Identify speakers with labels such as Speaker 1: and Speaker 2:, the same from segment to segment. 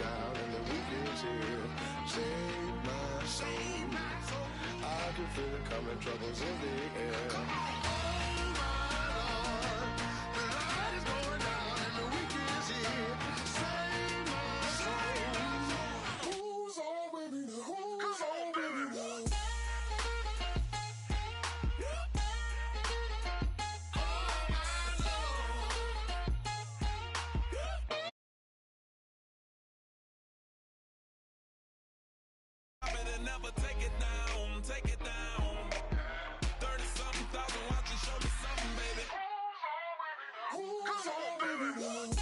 Speaker 1: down and the weekend's here. Save my soul. I can feel it coming, troubles in the air. Oh my Lord, the light is going down and the weekend's here. Save my soul. Who's on with me now? Who's on with me now?
Speaker 2: Never take it down, take it down. 30-something thousand watching, show me something, baby. Who's on, baby, now?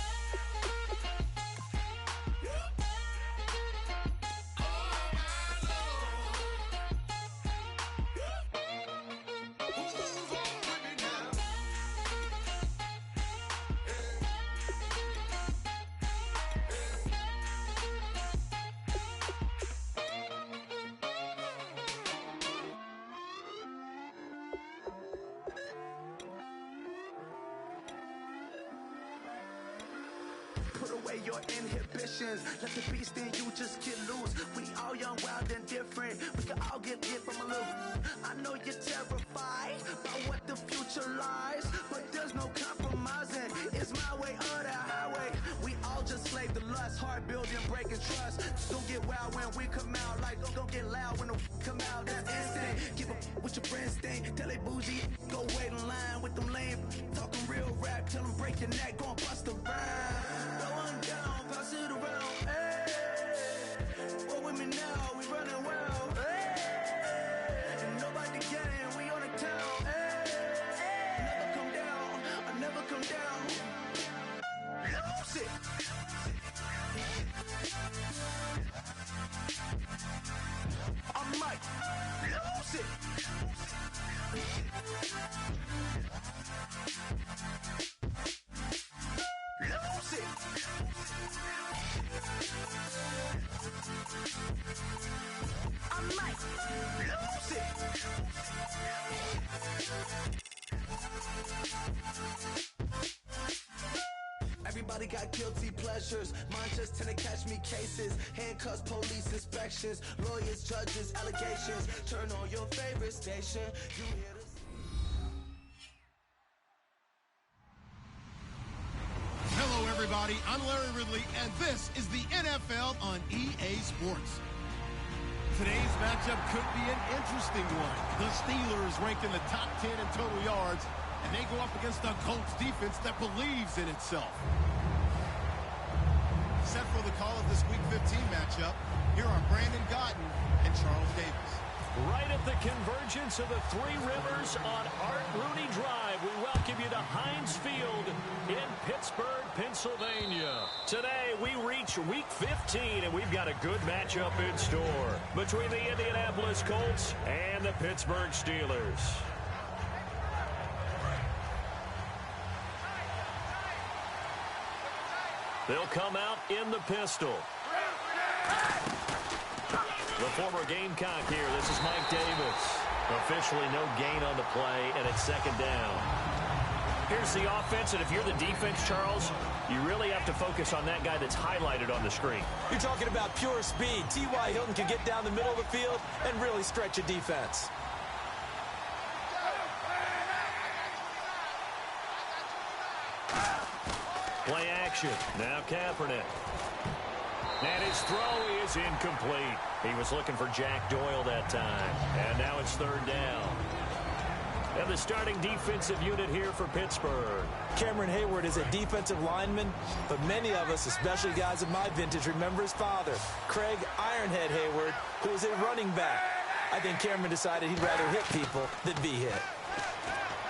Speaker 3: Put away your inhibitions, let the beast in you just get loose. We all young, wild, and different. We can all get lit from a little. I know you're terrified about what the future lies, but there's no compromising. It's my way or the highway. We all just slave to lust, heart building, breaking trust. Don't get wild when we come out, like don't get loud when the come out. That's instant. Keep up with your friends, stay. Tell they bougie, go wait in line with them lame. Talking real rap, tell them break your neck, go and bust a rhyme. Going down, pass it around, hey. What with me now, we running wild, hey. And nobody getting, we on the town, hey. Never come down, I never come down. Lose it. I might lose it. Lose it. I might lose it. Everybody got guilty pleasures. Mine just tend to catch me cases. Handcuffs, police inspections, lawyers, judges, allegations. Turn on your favorite station. You hear this?
Speaker 4: Hello, everybody. I'm Larry Ridley, and this is the NFL on EA Sports. Today's matchup could be an interesting one. The Steelers ranked in the top 10 in total yards, and they go up against a Colts defense that believes in itself. Set for the call of this Week 15 matchup, here are Brandon Gotten and Charles Davis.
Speaker 5: Right at the convergence of the Three Rivers on Art Rooney Drive, we welcome you to Heinz Field in Pittsburgh, Pennsylvania. Today, we reach Week 15, and we've got a good matchup in store between the Indianapolis Colts and the Pittsburgh Steelers. They'll come out in the pistol. The former Gamecock here. This is Mike Davis. Officially no gain on the play, and it's second down. Here's the offense, and if you're the defense, Charles, you really have to focus on that guy that's highlighted on the screen.
Speaker 6: You're talking about pure speed. T.Y. Hilton can get down the middle of the field and really stretch a defense.
Speaker 5: Play action. Now Kaepernick. And his throw is incomplete. He was looking for Jack Doyle that time. And now it's third down. And the starting defensive unit here for Pittsburgh.
Speaker 6: Cameron Hayward is a defensive lineman, but many of us, especially guys of my vintage, remember his father, Craig Ironhead Hayward, who was a running back. I think Cameron decided he'd rather hit people than be hit.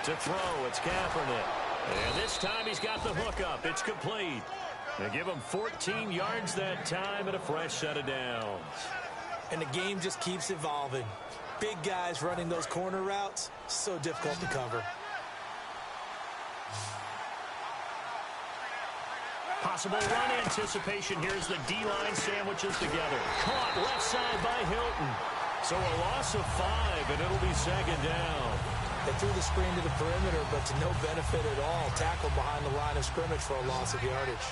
Speaker 5: To throw, it's Kaepernick. And this time he's got the hook up. It's complete. They give him 14 yards that time and a fresh set of downs.
Speaker 6: And the game just keeps evolving. Big guys running those corner routes, so difficult to cover.
Speaker 5: Possible run anticipation. Here's the D-line sandwiches together. Caught left side by Hilton. So a loss of 5, and it'll be second down.
Speaker 6: They threw the screen to the perimeter, but to no benefit at all. Tackled behind the line of scrimmage for a loss of yardage.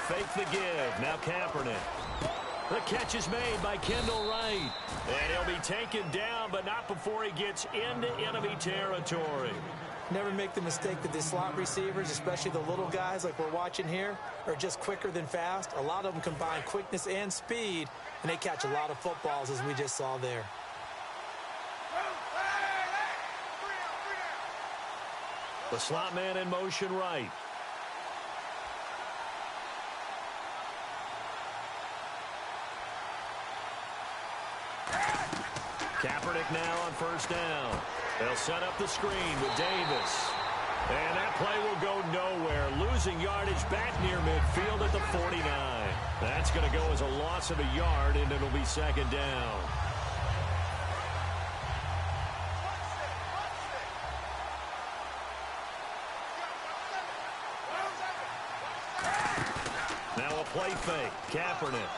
Speaker 5: fake the give. Now Kaepernick. The catch is made by Kendall Wright. And he'll be taken down, but not before he gets into enemy territory.
Speaker 6: Never make the mistake that the slot receivers, especially the little guys like we're watching here, are just quicker than fast. A lot of them combine quickness and speed, and they catch a lot of footballs, as we just saw there.
Speaker 5: The slot man in motion right. Kaepernick now on first down. They'll set up the screen with Davis. And that play will go nowhere. Losing yardage back near midfield at the 49. That's going to go as a loss of a yard, and it'll be second down. Now a play fake. Kaepernick.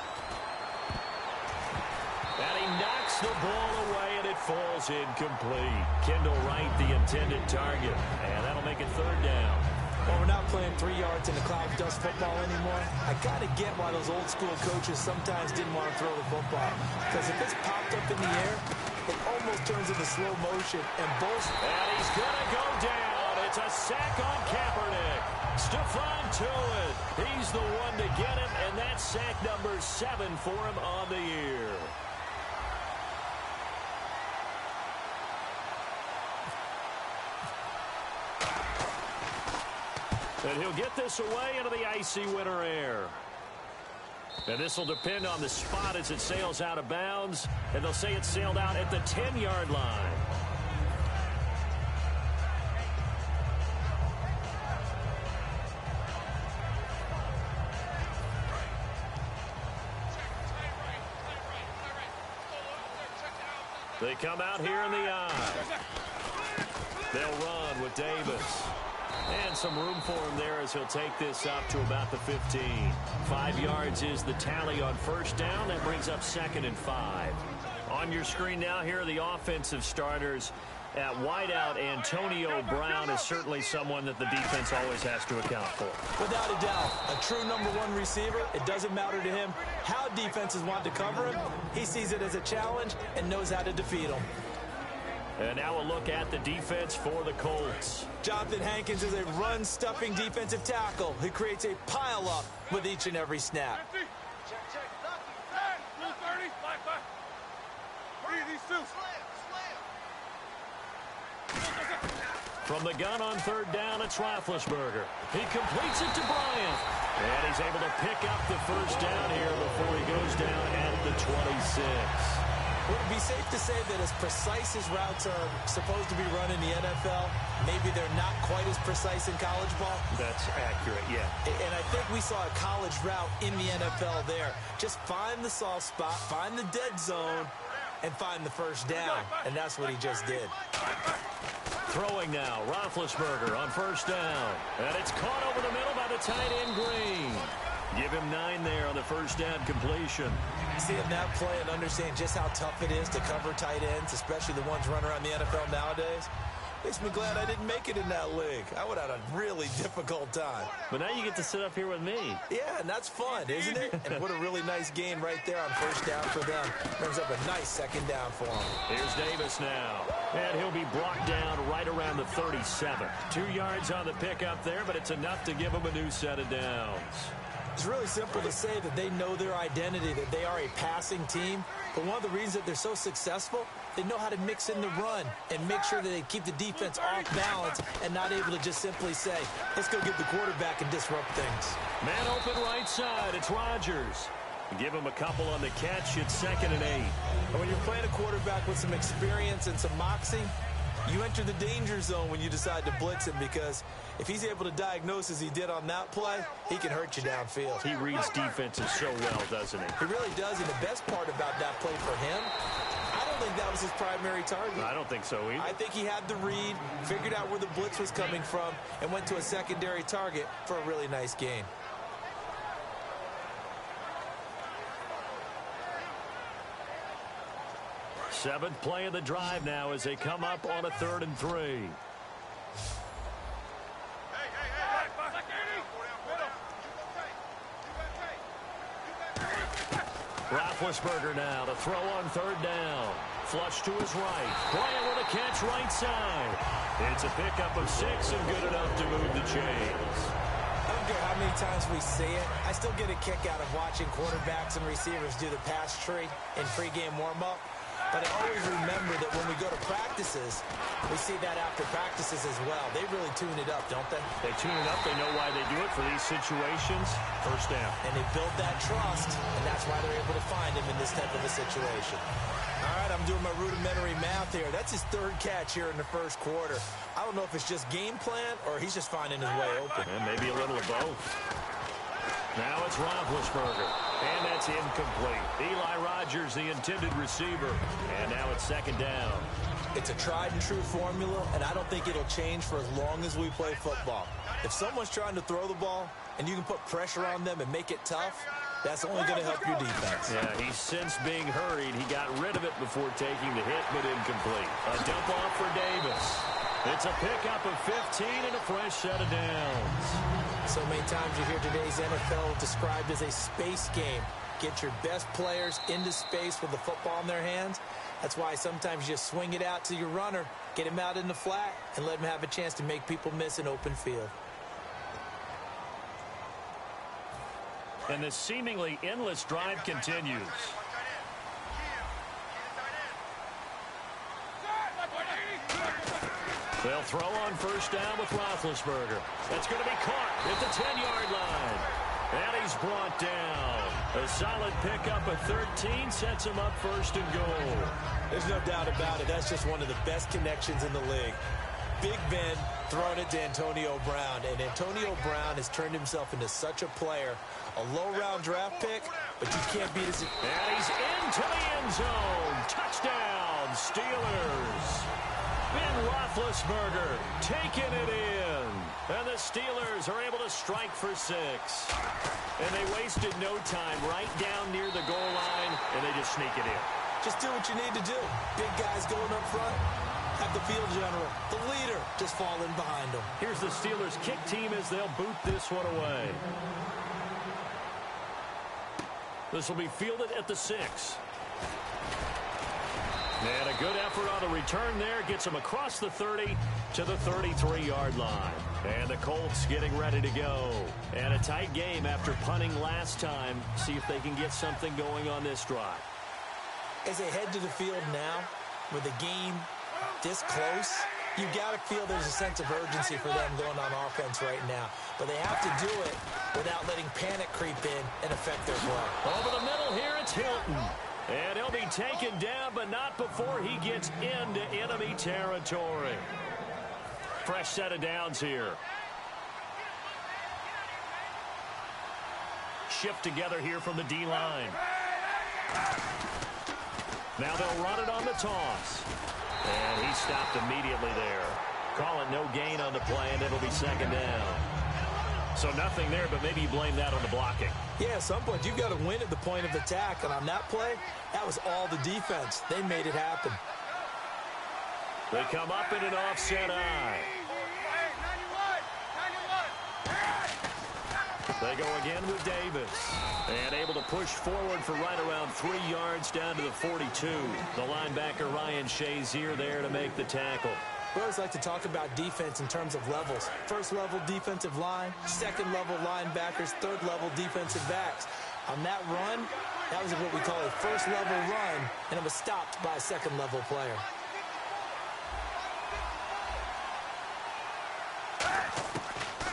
Speaker 5: And he knocks the ball away, and it falls incomplete. Kendall Wright, the intended target. And that'll make it third down.
Speaker 6: Well, we're not playing 3 yards in the cloud dust football anymore. I got to get why those old school coaches sometimes didn't want to throw the football. Because if it's popped up in the air, it almost turns into slow motion. And
Speaker 5: he's going to go down. It's a sack on Kaepernick. Stephon Tuitt. He's the one to get him, and that's sack number 7 for him on the year. And he'll get this away into the icy winter air. And this will depend on the spot as it sails out of bounds. And they'll say it sailed out at the 10-yard line. They come out here in the eye. They'll run with Davis. And some room for him there as he'll take this up to about the 15. 5 yards is the tally on first down. That brings up 2nd and 5. On your screen now, here are the offensive starters. At wideout, Antonio Brown is certainly someone that the defense always has to account for.
Speaker 6: Without a doubt, a true #1 receiver. It doesn't matter to him how defenses want to cover him. He sees it as a challenge and knows how to defeat them.
Speaker 5: And now a look at the defense for the Colts.
Speaker 6: Jonathan Hankins is a run-stuffing defensive tackle who creates a pile-up with each and every snap.
Speaker 5: From the gun on third down, it's Roethlisberger. He completes it to Bryant. And he's able to pick up the first down here before he goes down at the 26.
Speaker 6: Would it be safe to say that as precise as routes are supposed to be run in the NFL, maybe they're not quite as precise in college ball?
Speaker 5: That's accurate, yeah.
Speaker 6: And I think we saw a college route in the NFL there. Just find the soft spot, find the dead zone, and find the first down. And that's what he just did.
Speaker 5: Throwing now, Roethlisberger on first down. And it's caught over the middle by the tight end Green. Give him 9 there on the first down completion.
Speaker 6: Seeing that play and understanding just how tough it is to cover tight ends, especially the ones running around the NFL nowadays, makes me glad I didn't make it in that league. I would have had a really difficult time.
Speaker 5: But now you get to sit up here with me.
Speaker 6: Yeah, and that's fun, isn't it? And what a really nice gain right there on first down for them. Brings up a nice second down for them.
Speaker 5: Here's Davis now. And he'll be brought down right around the 37. 2 yards on the pickup there, but it's enough to give him a new set of downs.
Speaker 6: It's really simple to say that they know their identity, that they are a passing team. But one of the reasons that they're so successful, they know how to mix in the run and make sure that they keep the defense off balance and not able to just simply say, let's go get the quarterback and disrupt things.
Speaker 5: Man open right side. It's Rodgers. Give him a couple on the catch. It's 2nd and 8.
Speaker 6: And when you're playing a quarterback with some experience and some moxie, you enter the danger zone when you decide to blitz him, because if he's able to diagnose as he did on that play, he can hurt you downfield.
Speaker 5: He reads defenses so well, doesn't he?
Speaker 6: He really does, and the best part about that play for him, I don't think that was his primary target.
Speaker 5: I don't think so either.
Speaker 6: I think he had the read, figured out where the blitz was coming from, and went to a secondary target for a really nice gain.
Speaker 5: Seventh play of the drive now as they come up on a 3rd and 3. Roethlisberger now to throw on third down. Flush to his right. Bryant with a catch right side. It's a pickup of 6 and good enough to move the chains.
Speaker 6: I don't care how many times we see it. I still get a kick out of watching quarterbacks and receivers do the pass tree in pregame warm-up. But I always remember that when we go to practices, we see that after practices as well. They really tune it up, don't they?
Speaker 5: They tune it up. They know why they do it for these situations. First down.
Speaker 6: And they build that trust, and that's why they're able to find him in this type of a situation. All right, I'm doing my rudimentary math here. That's his third catch here in the first quarter. I don't know if it's just game plan or he's just finding his way open.
Speaker 5: And maybe a little of both. Now it's Roethlisberger. And that's incomplete. Eli Rogers, the intended receiver. And now it's second down.
Speaker 6: It's a tried-and-true formula, and I don't think it'll change for as long as we play football. If someone's trying to throw the ball and you can put pressure on them and make it tough, that's only going to help your defense.
Speaker 5: Yeah, he's since being hurried. He got rid of it before taking the hit, but incomplete. A dump off for Davis. It's a pickup of 15 and a fresh set of downs.
Speaker 6: So many times you hear today's NFL described as a space game. Get your best players into space with the football in their hands. That's why sometimes you just swing it out to your runner, get him out in the flat, and let him have a chance to make people miss an open field.
Speaker 5: And this seemingly endless drive continues. They'll throw on first down with Roethlisberger. That's going to be caught at the 10-yard line. And he's brought down. A solid pickup of 13 sets him up first and goal.
Speaker 6: There's no doubt about it. That's just one of the best connections in the league. Big Ben throwing it to Antonio Brown. And Antonio Brown has turned himself into such a player. A low-round draft pick, but you can't beat his...
Speaker 5: And he's into the end zone. Touchdown, Steelers. Ben Roethlisberger taking it in. And the Steelers are able to strike for 6. And they wasted no time right down near the goal line, and they just sneak it in.
Speaker 6: Just do what you need to do. Big guys going up front. Have the field general, the leader, just fall in behind them.
Speaker 5: Here's the Steelers kick team as they'll boot this one away. This will be fielded at the 6. And a good effort on the return there. Gets him across the 30 to the 33-yard line. And the Colts getting ready to go. And a tight game after punting last time. See if they can get something going on this drive.
Speaker 6: As they head to the field now, with the game this close, you got to feel there's a sense of urgency for them going on offense right now. But they have to do it without letting panic creep in and affect their play.
Speaker 5: Over the middle here, it's Hilton. And he'll be taken down, but not before he gets into enemy territory. Fresh set of downs here. Shift together here from the D-line. Now they'll run it on the toss. And he stopped immediately there. Call it no gain on the play, and it'll be second down. So nothing there, but maybe you blame that on the blocking.
Speaker 6: Yeah, at some point, you've got to win at the point of attack. And on that play, that was all the defense. They made it happen.
Speaker 5: They come up in an offset eye. They go again with Davis. And able to push forward for right around 3 yards down to the 42. The linebacker Ryan Shazier there to make the tackle.
Speaker 6: We always like to talk about defense in terms of levels. First level defensive line, second level linebackers, third level defensive backs. On that run, that was what we call a first level run, and it was stopped by a second level player.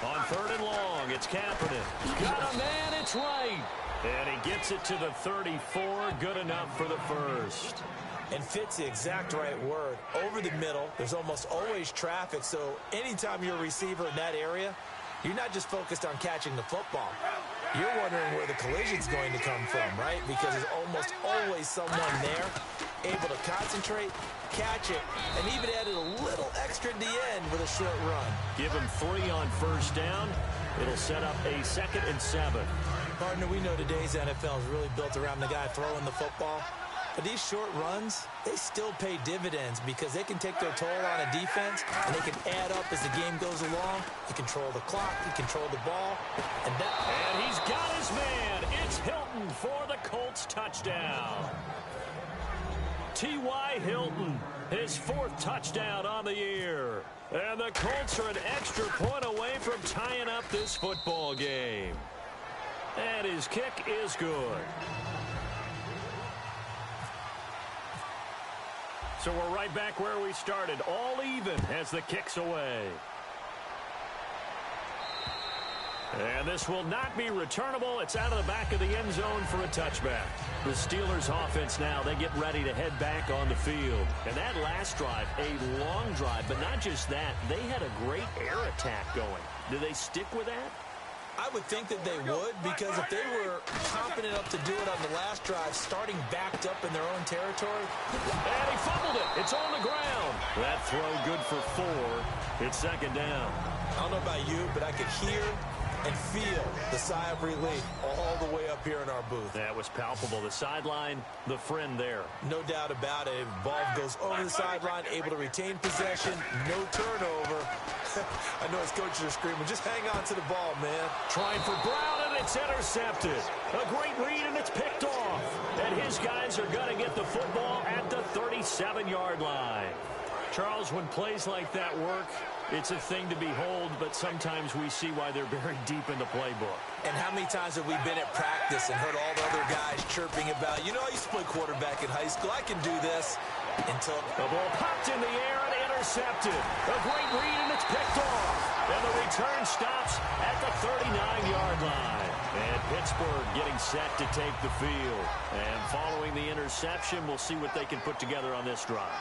Speaker 5: On third and long, it's Kaepernick. Got a man, it's right. And he gets it to the 34, good enough for the first.
Speaker 6: And fits the exact right word. Over the middle, there's almost always traffic, so anytime you're a receiver in that area, you're not just focused on catching the football. You're wondering where the collision's going to come from, right? Because there's almost always someone there able to concentrate, catch it, and even added a little extra at the end with a short run.
Speaker 5: Give him 3 on first down. It'll set up a 2nd and 7.
Speaker 6: Partner, we know today's NFL is really built around the guy throwing the football. But these short runs, they still pay dividends because they can take their toll on a defense, and they can add up as the game goes along. You control the clock, you control the ball, and
Speaker 5: he's got his man. It's Hilton for the Colts touchdown. T.Y. Hilton, his 4th touchdown on the year. And the Colts are an extra point away from tying up this football game. And his kick is good. So we're right back where we started, all even as the kick's away. And this will not be returnable. It's out of the back of the end zone for a touchback. The Steelers offense now, they get ready to head back on the field. And that last drive, a long drive, but not just that. They had a great air attack going. Do they stick with that?
Speaker 6: I would think that they would, because if they were confident enough to do it on the last drive, starting backed up in their own territory.
Speaker 5: And he fumbled it. It's on the ground. That throw good for 4. It's 2nd down.
Speaker 6: I don't know about you, but I could hear and feel the sigh of relief all the way up here in our booth.
Speaker 5: That was palpable. The sideline, the friend there.
Speaker 6: No doubt about it. Ball goes over the sideline, able to retain possession, no turnover. I know his coaches are screaming, just hang on to the ball, man.
Speaker 5: Trying for Brown, and it's intercepted. A great read, and it's picked off. And his guys are going to get the football at the 37-yard line. Charles, when plays like that work, it's a thing to behold, but sometimes we see why they're buried deep in the playbook.
Speaker 6: And how many times have we been at practice and heard all the other guys chirping about, you know, I used to play quarterback in high school, I can do this, until
Speaker 5: the ball popped in the air and intercepted. A great read, and it's picked off. And the return stops at the 39-yard line. And Pittsburgh getting set to take the field. And following the interception, we'll see what they can put together on this drive.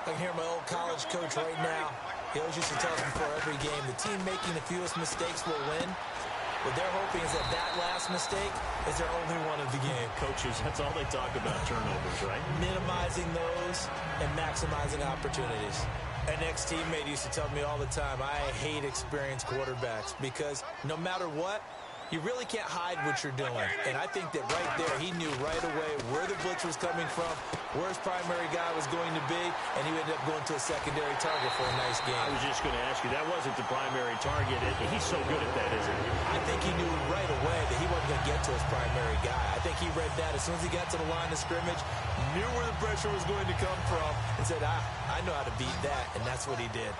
Speaker 6: I can hear my old college coach right now. He always used to tell us before every game, the team making the fewest mistakes will win. What they're hoping is that that last mistake is their only one of the game.
Speaker 5: Coaches, that's all they talk about, turnovers, right?
Speaker 6: Minimizing those and maximizing opportunities. An ex-teammate used to tell me all the time, I hate experienced quarterbacks because no matter what, you really can't hide what you're doing. And I think that right there, he knew right away where the blitz was coming from, where his primary guy was going to be, and he ended up going to a secondary target for a nice game.
Speaker 5: I was just going to ask you, that wasn't the primary target. He's so good at that, isn't he?
Speaker 6: I think he knew right away that he wasn't going to get to his primary guy. I think he read that as soon as he got to the line of scrimmage, knew where the pressure was going to come from, and said, I know how to beat that, and that's what he did.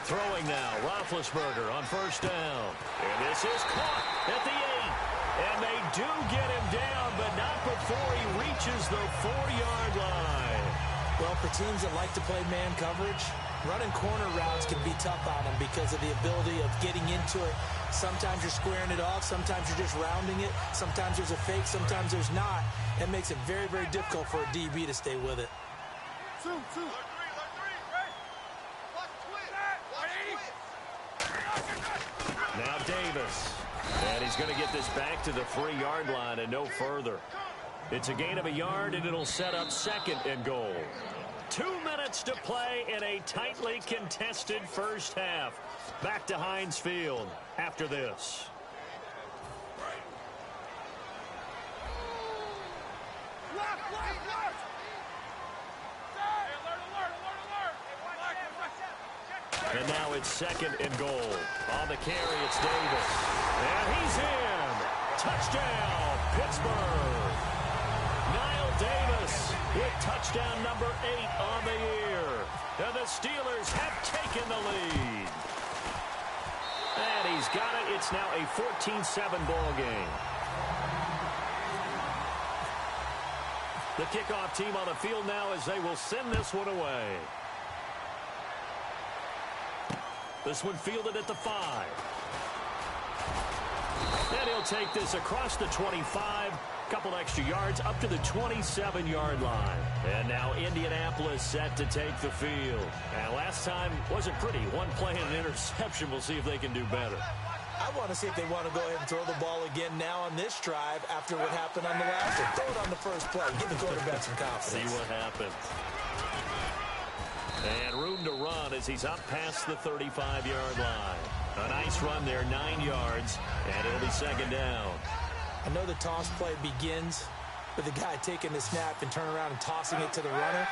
Speaker 5: Throwing now, Roethlisberger on 1st down. And this is caught at the 8. And they do get him down, but not before he reaches the 4-yard line.
Speaker 6: Well, for teams that like to play man coverage, running corner routes can be tough on them because of the ability of getting into it. Sometimes you're squaring it off. Sometimes you're just rounding it. Sometimes there's a fake. Sometimes there's not. It makes it very, very difficult for a DB to stay with it.
Speaker 1: Two.
Speaker 5: Now Davis. And he's going to get this back to the 3-yard line and no further. It's a gain of a yard, and it'll set up 2nd and goal. 2 minutes to play in a tightly contested first half. Back to Heinz Field after this. And now it's 2nd and goal. On the carry, it's Davis. And he's in. Touchdown, Pittsburgh. Niall Davis with touchdown number 8 on the year. And the Steelers have taken the lead. And he's got it. It's now a 14-7 ball game. The kickoff team on the field now as they will send this one away. This one fielded at the 5. And he'll take this across the 25. Couple extra yards up to the 27-yard line. And now Indianapolis set to take the field. And last time wasn't pretty. One play and an interception. We'll see if they can do better.
Speaker 6: I want to see if they want to go ahead and throw the ball again now on this drive after what happened on the last one. Throw it on the first play. Give the quarterback some confidence.
Speaker 5: See what happens. And room to run as he's up past the 35-yard line. A nice run there, 9 yards, and it'll be second down.
Speaker 6: I know the toss play begins with the guy taking the snap and turning around and tossing it to the runner.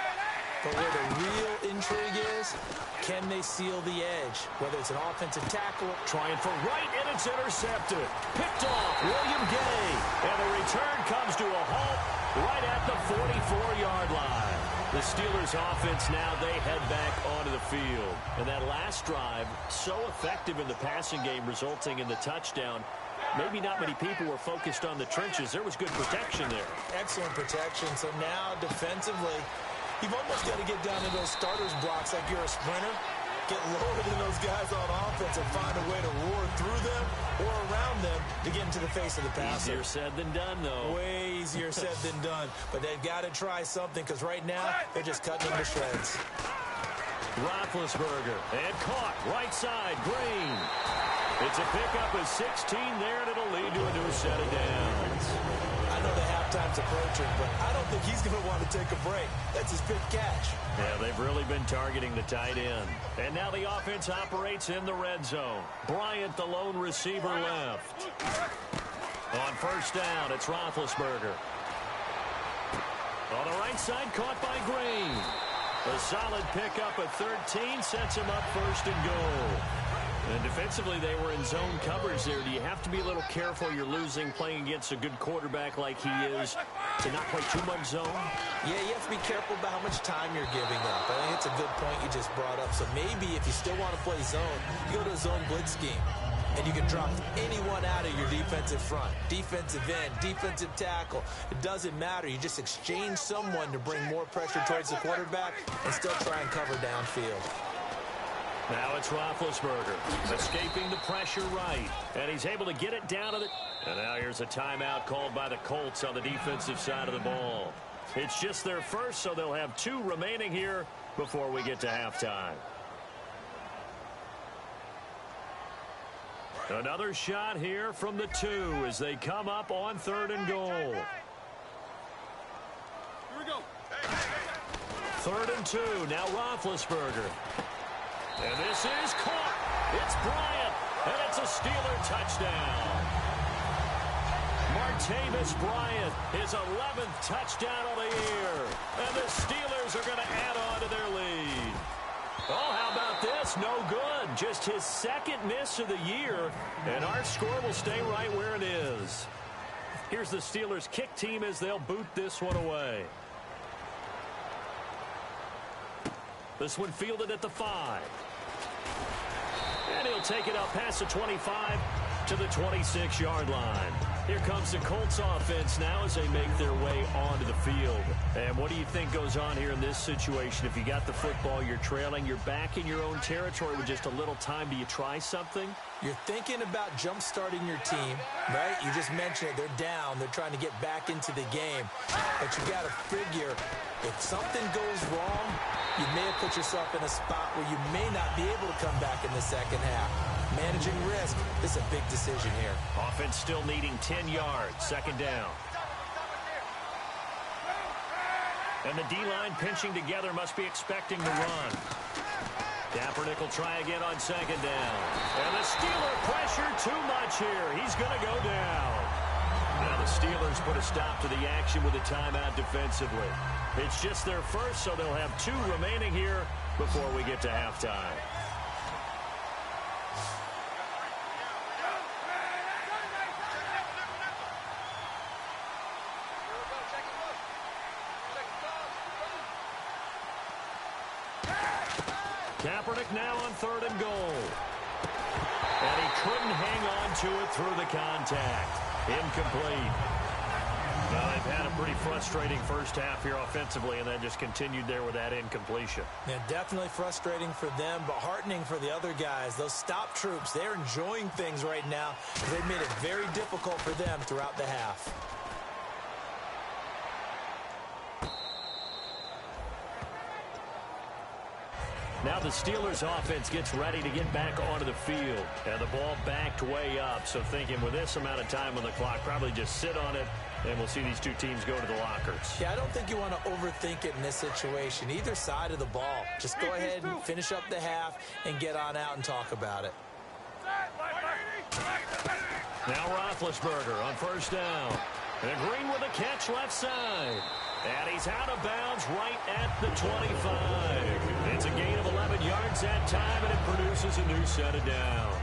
Speaker 6: But where the real intrigue is, can they seal the edge? Whether it's an offensive tackle.
Speaker 5: Trying for right, and it's intercepted. Picked off, William Gay. And the return comes to a halt right at the 44-yard line. The Steelers offense now, they head back onto the field. And that last drive, so effective in the passing game, resulting in the touchdown. Maybe not many people were focused on the trenches. There was good protection there.
Speaker 6: Excellent protection. So now defensively, you've almost got to get down to those starters blocks like you're a sprinter. Get lower than those guys on offense and find a way to roar through them or around them to get into the face of the passer.
Speaker 5: Easier said than done, though.
Speaker 6: Way easier said than done. But they've got to try something because right now they're just cutting them to shreds.
Speaker 5: Roethlisberger, and caught, right side, Green. It's a pickup of 16 there, and it'll lead to a new set of downs.
Speaker 6: I know the halftime's approaching, but I don't think he's going to want to take a break. That's his big catch.
Speaker 5: Yeah, they've really been targeting the tight end. And now the offense operates in the red zone. Bryant, the lone receiver, left. On first down, it's Roethlisberger. On the right side, caught by Green. A solid pickup of 13 sets him up first and goal. And defensively, they were in zone coverage there. Do you have to be a little careful? You're losing playing against a good quarterback like he is to not play too much zone?
Speaker 6: Yeah, you have to be careful about how much time you're giving up. I think it's a good point you just brought up. So maybe if you still want to play zone, you go to a zone blitz scheme. And you can drop anyone out of your defensive front. Defensive end, defensive tackle. It doesn't matter. You just exchange someone to bring more pressure towards the quarterback and still try and cover downfield.
Speaker 5: Now it's Roethlisberger, escaping the pressure right. And he's able to get it down to the... And now here's a timeout called by the Colts on the defensive side of the ball. It's just their first, so they'll have 2 remaining here before we get to halftime. Another shot here from the 2 as they come up on 3rd and goal.
Speaker 4: Here we go.
Speaker 5: 3rd and 2, now Roethlisberger. And this is caught. It's Bryant, and it's a Steeler touchdown. Martavis Bryant, his 11th touchdown of the year. And the Steelers are going to add on to their lead. Oh, how about this? No good. Just his 2nd miss of the year, and our score will stay right where it is. Here's the Steelers kick team as they'll boot this one away. This one fielded at the 5. And he'll take it up past the 25 to the 26-yard line. Here comes the Colts offense now as they make their way onto the field. And what do you think goes on here in this situation? If you got the football, you're trailing, you're back in your own territory with just a little time. Do you try something?
Speaker 6: You're thinking about jump-starting your team, right? You just mentioned it. They're down. They're trying to get back into the game. But you got to figure if something goes wrong, you may have put yourself in a spot where you may not be able to come back in the second half. Managing risk, this is a big decision here.
Speaker 5: Offense still needing 10 yards, 2nd down. And the D-line pinching together must be expecting the run. Kaepernick will try again on 2nd down. And the Steeler pressure too much here. He's going to go down. Now the Steelers put a stop to the action with a timeout defensively. It's just their first, so they'll have 2 remaining here before we get to halftime. Kaepernick now on 3rd and goal. And he couldn't hang on to it through the contact. Incomplete. Well, they've had a pretty frustrating first half here offensively, and then just continued there with that incompletion.
Speaker 6: Yeah, definitely frustrating for them, but heartening for the other guys. Those stop troops, they're enjoying things right now. They've made it very difficult for them throughout the half.
Speaker 5: Now the Steelers offense gets ready to get back onto the field. And the ball backed way up. So thinking with this amount of time on the clock, probably just sit on it, and we'll see these 2 teams go to the lockers.
Speaker 6: Yeah, I don't think you want to overthink it in this situation. Either side of the ball. Just go ahead and finish up the half and get on out and talk about it.
Speaker 5: Now Roethlisberger on first down. And Green with a catch left side. And he's out of bounds right at the 25. It's a gain of 11 yards that time, and it produces a new set of downs.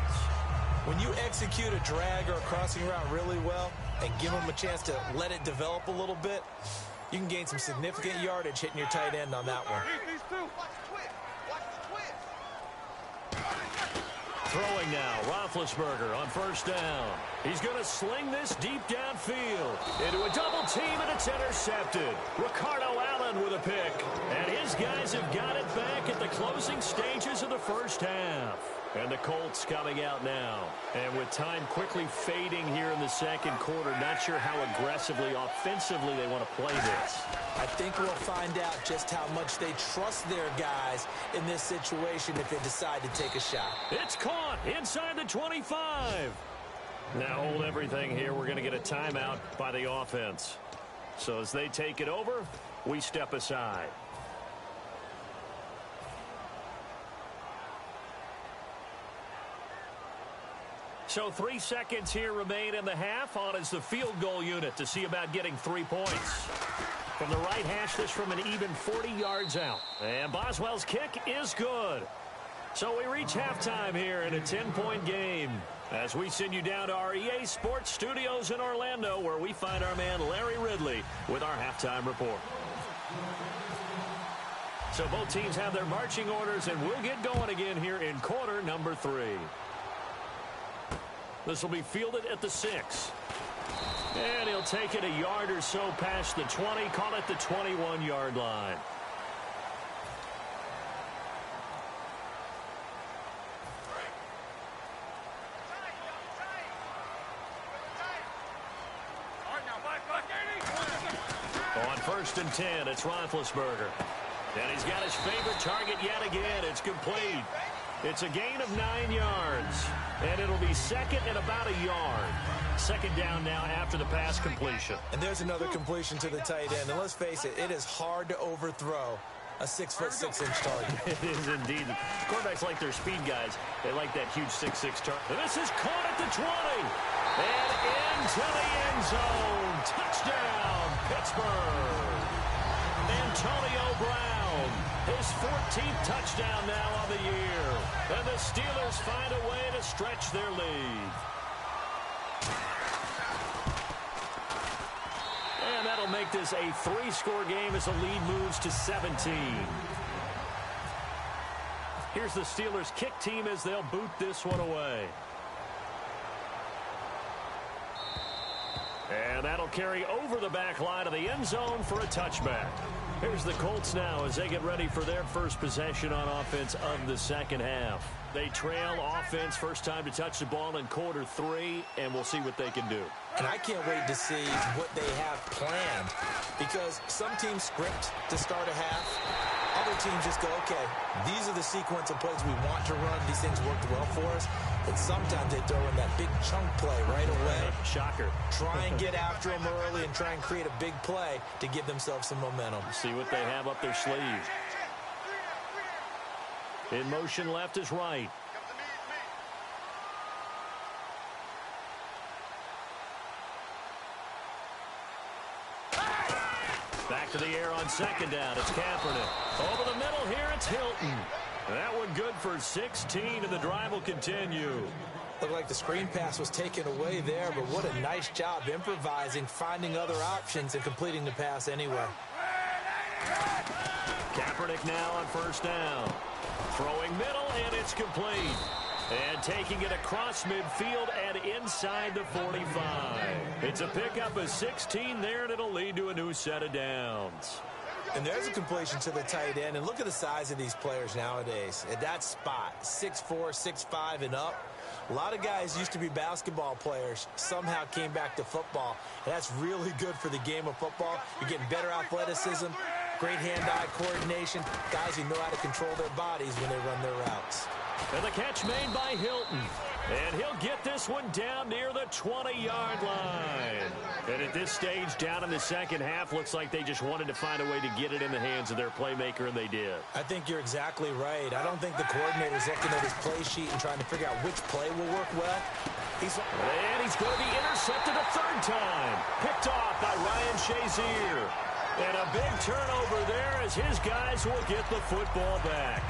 Speaker 6: When you execute a drag or a crossing route really well and give them a chance to let it develop a little bit, you can gain some significant yardage hitting your tight end on that one.
Speaker 5: Throwing now, Roethlisberger on first down. He's going to sling this deep downfield into a double team, and it's intercepted. Ricardo Allen with a pick. And his guys have got it back at the closing stages of the first half. And the Colts coming out now. And with time quickly fading here in the second quarter, not sure how aggressively, offensively they want to play this.
Speaker 6: I think we'll find out just how much they trust their guys in this situation if they decide to take a shot.
Speaker 5: It's caught inside the 25. Now hold everything here. We're going to get a timeout by the offense. So as they take it over, we step aside. So 3 seconds here remain in the half. On is the field goal unit to see about getting 3 points. From the right hash, this from an even 40 yards out. And Boswell's kick is good. So we reach halftime here in a 10-point game. As we send you down to our EA Sports Studios in Orlando, where we find our man Larry Ridley with our halftime report. So both teams have their marching orders, and we'll get going again here in quarter number 3. This will be fielded at the 6. And he'll take it a yard or so past the 20, call it the 21-yard line. On first and 10, it's Roethlisberger. And he's got his favorite target yet again. It's complete. It's a gain of 9 yards. And it'll be second and about a yard. Second down now after the pass completion.
Speaker 6: And there's another completion to the tight end. And let's face it, it is hard to overthrow a 6'6" target.
Speaker 5: It is indeed. Quarterbacks like their speed guys. They like that huge 6'6" target. And this is caught at the 20. And into the end zone. Touchdown, Pittsburgh. Antonio Brown. His 14th touchdown now of the year. And the Steelers find a way to stretch their lead. And that'll make this a 3-score game as the lead moves to 17. Here's the Steelers kick team as they'll boot this one away. And that'll carry over the back line of the end zone for a touchback. Here's the Colts now as they get ready for their first possession on offense of the second half. They trail offense, first time to touch the ball in quarter 3, and we'll see what they can do.
Speaker 6: And I can't wait to see what they have planned, because some teams script to start a half. Other teams just go, okay, these are the sequence of plays we want to run. These things worked well for us. But sometimes they throw in that big chunk play right away.
Speaker 5: Shocker.
Speaker 6: Try and get after them early and try and create a big play to give themselves some momentum.
Speaker 5: See what they have up their sleeve. In motion left is right. Back to the air on second down. It's Kaepernick. Over the middle here, it's Hilton. That one good for 16, and the drive will continue.
Speaker 6: Looked like the screen pass was taken away there, but what a nice job improvising, finding other options, and completing the pass anyway.
Speaker 5: Kaepernick now on first down. Throwing middle, and it's complete. And taking it across midfield and inside the 45. It's a pickup of 16 there, and it'll lead to a new set of downs.
Speaker 6: And there's a completion to the tight end. And look at the size of these players nowadays. At that spot, 6'4", 6'5", and up. A lot of guys used to be basketball players, somehow came back to football. And that's really good for the game of football. You're getting better athleticism, great hand-eye coordination, guys who know how to control their bodies when they run their routes.
Speaker 5: And the catch made by Hilton. And he'll get this one down near the 20-yard line. And at this stage, down in the second half, looks like they just wanted to find a way to get it in the hands of their playmaker, and they did.
Speaker 6: I think you're exactly right. I don't think the coordinator's looking at his play sheet and trying to figure out which play will work well.
Speaker 5: And he's going to be intercepted a third time. Picked off by Ryan Shazier. And a big turnover there as his guys will get the football back.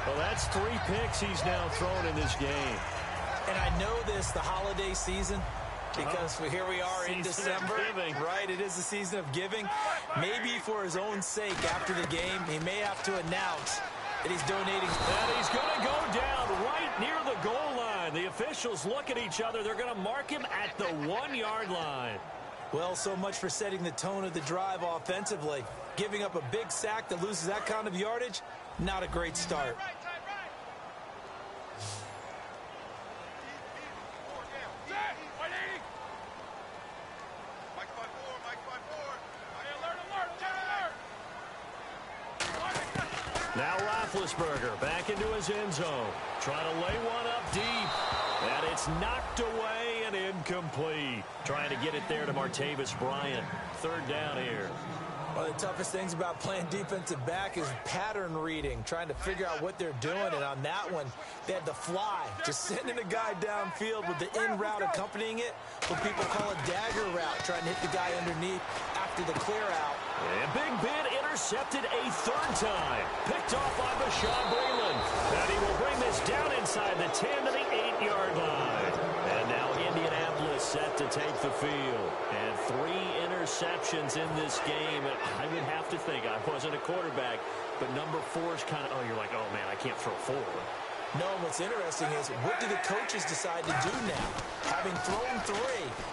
Speaker 5: Well, that's 3 picks he's now thrown in this game.
Speaker 6: And I know this, the holiday season, because here we are in December. Right, it is the season of giving. Maybe for his own sake after the game, he may have to announce that he's donating.
Speaker 5: And he's going to go down right near the goal line. The officials look at each other. They're going to mark him at the 1-yard line.
Speaker 6: Well, so much for setting the tone of the drive offensively. Giving up a big sack that loses that kind of yardage, not a great start.
Speaker 5: Now Roethlisberger back into his end zone. Trying to lay one up deep. And it's knocked away and incomplete. Trying to get it there to Martavis Bryant. Third down here.
Speaker 6: One of the toughest things about playing defensive back is pattern reading, trying to figure out what they're doing. And on that one, they had to fly, just sending a guy downfield with the in route accompanying it, what people call a dagger route, trying to hit the guy underneath after the clear out.
Speaker 5: And Big Ben intercepted a third time. Picked off by Bashaud Breeland. And he will bring this down inside the 10 to the 8-yard line. And now Indianapolis set to take the field. And 3 interceptions in this game. I would have to think, I wasn't a quarterback, but number 4 is kind of, oh, you're like, oh, man, I can't throw 4.
Speaker 6: No, what's interesting is, what do the coaches decide to do now? Having thrown 3,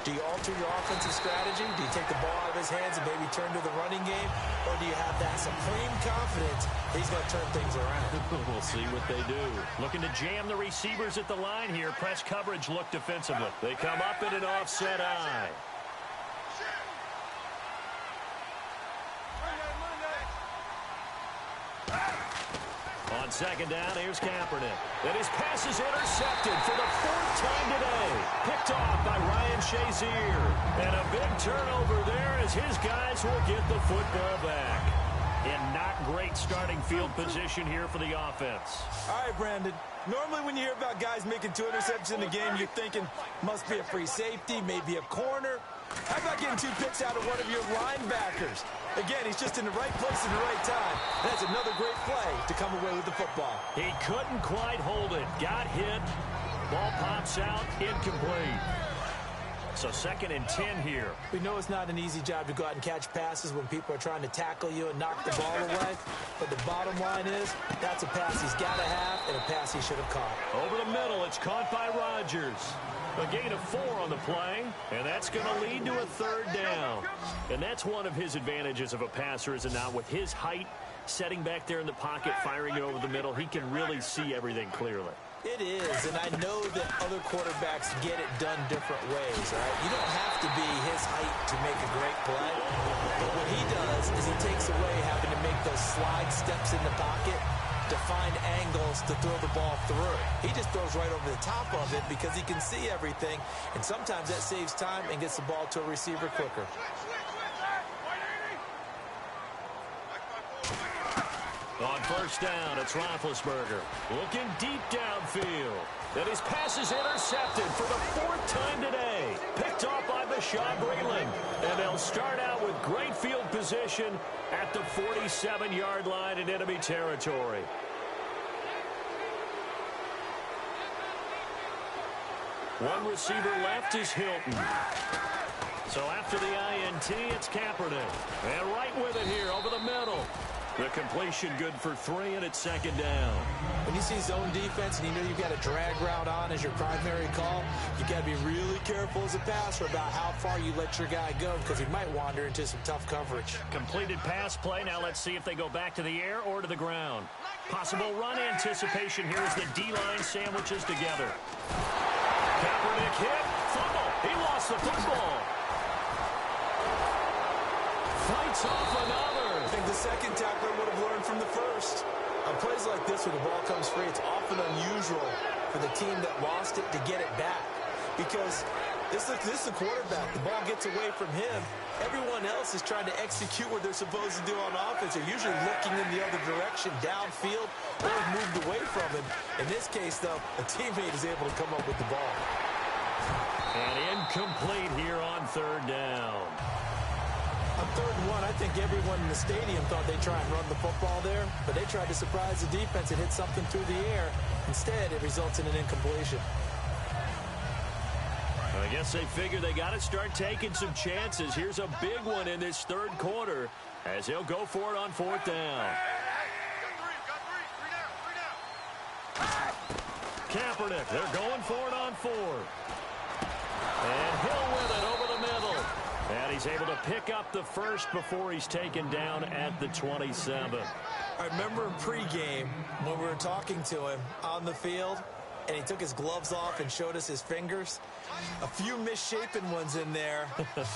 Speaker 6: do you alter your offensive strategy? Do you take the ball out of his hands and maybe turn to the running game? Or do you have that supreme confidence that he's going to turn things around?
Speaker 5: We'll see what they do. Looking to jam the receivers at the line here. Press coverage look defensively. They come up in an offset eye. On second down, here's Kaepernick. And his pass is intercepted for the 4th time today. Picked off by Ryan Shazier. And a big turnover there as his guys will get the football back. And not great starting field position here for the offense.
Speaker 6: All right, Brandon. Normally when you hear about guys making 2 interceptions in a game, you're thinking must be a free safety, maybe a corner. How about getting 2 picks out of one of your linebackers? Again, he's just in the right place at the right time. That's another great play to come away with the football.
Speaker 5: He couldn't quite hold it. Got hit. Ball pops out. Incomplete. So 2nd and 10 here.
Speaker 6: We know it's not an easy job to go out and catch passes when people are trying to tackle you and knock the ball away. But the bottom line is, that's a pass he's got to have and a pass he should have caught.
Speaker 5: Over the middle, it's caught by Rodgers. A gain of 4 on the play, and that's going to lead to a 3rd down. And that's one of his advantages of a passer, is it not? With his height, setting back there in the pocket, firing it over the middle, he can really see everything clearly.
Speaker 6: It is, and I know that other quarterbacks get it done different ways, all right? You don't have to be his height to make a great play, but what he does is he takes away having to make those slide steps in the pocket to find angles to throw the ball through. He just throws right over the top of it because he can see everything, and sometimes that saves time and gets the ball to a receiver quicker.
Speaker 5: On 1st down, it's Roethlisberger. Looking deep downfield. And his pass is intercepted for the 4th time today. Picked off by Bashaud Breeland. And they'll start out with great field position at the 47-yard line in enemy territory. One receiver left is Hilton. So after the INT, it's Kaepernick. And right with it here over the middle. The completion good for 3, and it's 2nd down.
Speaker 6: When you see zone defense and you know you've got a drag route on as your primary call, you've got to be really careful as a passer about how far you let your guy go because he might wander into some tough coverage.
Speaker 5: Completed pass play. Now let's see if they go back to the air or to the ground. Possible run anticipation here as the D-line sandwiches together. Kaepernick hit. Fumble. He lost the football. Fights off another.
Speaker 6: I think the second tackler would have learned from the first. On plays like this where the ball comes free, it's often unusual for the team that lost it to get it back. Because this is the quarterback. The ball gets away from him. Everyone else is trying to execute what they're supposed to do on offense. They're usually looking in the other direction, downfield, or moved away from him. In this case, though, a teammate is able to come up with the ball.
Speaker 5: And incomplete here on third down.
Speaker 6: On 3rd and 1, I think everyone in the stadium thought they'd try and run the football there, but they tried to surprise the defense and hit something through the air. Instead, it results in an incompletion.
Speaker 5: I guess they figured they got to start taking some chances. Here's a big one in this 3rd quarter as he'll go for it on 4th down. Kaepernick, they're going for it on 4th. And he'll win it over the middle. And he's able to pick up the first before he's taken down at the 27.
Speaker 6: I remember in pregame when we were talking to him on the field, and he took his gloves off and showed us his fingers. A few misshapen ones in there,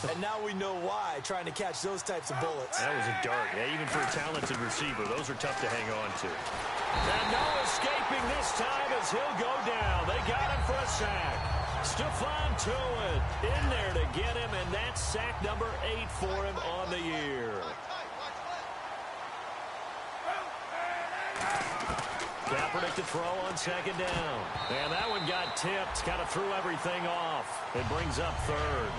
Speaker 6: and now we know why, trying to catch those types of bullets.
Speaker 5: That was a dart. Yeah, even for a talented receiver, those are tough to hang on to. And no escaping this time as he'll go down. They got him for a sack. Stephon Tuitt in there to get him, and that's sack number 8 for him on the year. Kaepernick to throw on 2nd down. And that one got tipped. Kind of threw everything off. It brings up 3rd.